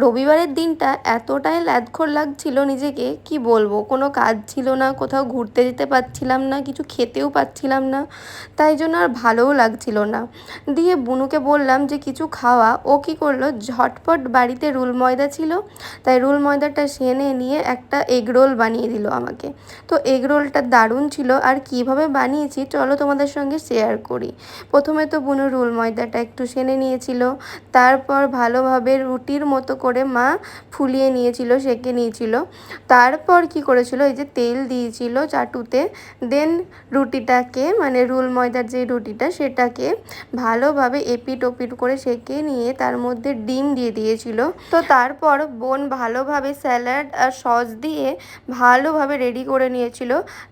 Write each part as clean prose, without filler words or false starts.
রবিবারের দিনটা এতটাই ল্যাদখোর লাগছিল নিজেকে, কি বলবো, কোনো কাজ ছিল না, কোথাও ঘুরতে যেতে পারছিলাম না, কিছু খেতেও পাচ্ছিলাম না, তাই জন্য আর ভালোও লাগছিল না। দিয়ে বুনুকে বললাম যে কিছু খাওয়া, ও কী করলো, ঝটপট বাড়িতে রুল ময়দা ছিল, তাই রুল ময়দাটা সেনে নিয়ে একটা এগ রোল বানিয়ে দিল আমাকে। তো এগ রোলটা দারুণ ছিল, আর কিভাবে বানিয়েছি চলো তোমাদের সঙ্গে শেয়ার করি। প্রথমে তো বুনু রুল ময়দাটা একটু সেনে নিয়েছিল, তারপর ভালোভাবে রুটির মতো করে মা ফুলিয়ে নিয়েছিল, সেঁকে নিয়েছিল। তারপর কি করেছিল, এই যে তেল দিয়েছিল চাটুতে, দেন রুটিটাকে মানে রুল ময়দার যে রুটিটা সেটাকে ভালোভাবে এপিট ওপিট করে সেঁকে নিয়ে তার মধ্যে ডিম দিয়ে দিয়েছিল। তো তারপর বোন ভালোভাবে স্যালাড আর সস দিয়ে ভালোভাবে রেডি করে নিয়েছিল।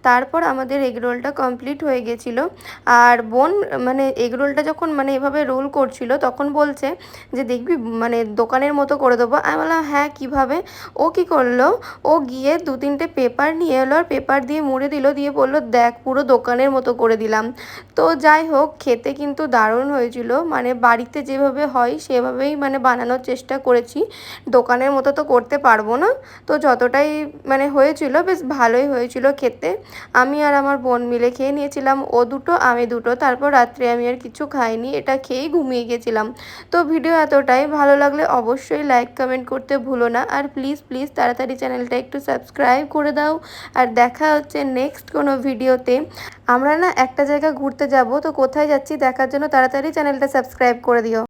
তারপর আমাদের এগরোলটা কমপ্লিট হয়ে গেছিল। আর বোন মানে এগরোলটা যখন মানে এভাবে রোল করছিল তখন বলছে যে দেখবি মানে দোকানের মতো করে দেবো। আমি বললাম হ্যাঁ কীভাবে? ও কী করলো, ও গিয়ে 2-3টে পেপার নিয়ে এলো, আর পেপার দিয়ে মুড়ে দিল, দিয়ে বললো দেখ পুরো দোকানের মতো করে দিলাম। তো যাই হোক, খেতে কিন্তু দারুণ হয়েছিল, মানে বাড়িতে যেভাবে হয় সেভাবেই মানে বানানোর চেষ্টা করেছি, দোকানের মতো তো করতে পারবো না। তো যতটাই মানে হয়েছিল বেশ ভালোই হয়েছিল খেতে। আমি আর আমার বোন মিলে খেয়ে নিয়েছিলাম, ও দুটো আমি দুটো। তারপর রাত্রে আমি আর কিছু খাইনি, এটা খেয়েই ঘুমিয়ে গেছিলাম। তো ভিডিও এতটাই ভালো লাগলে অবশ্যই লাইক কমেন্ট করতে ভুলো না, আর প্লিজ প্লিজ তাড়াতাড়ি চ্যানেলটা একটু সাবস্ক্রাইব করে দাও। আর দেখা হচ্ছে নেক্সট কোনো ভিডিওতে। আমরা না একটা জায়গা ঘুরতে যাব, তো কোথায় যাচ্ছি দেখার জন্য তাড়াতাড়ি চ্যানেলটা সাবস্ক্রাইব করে দিও।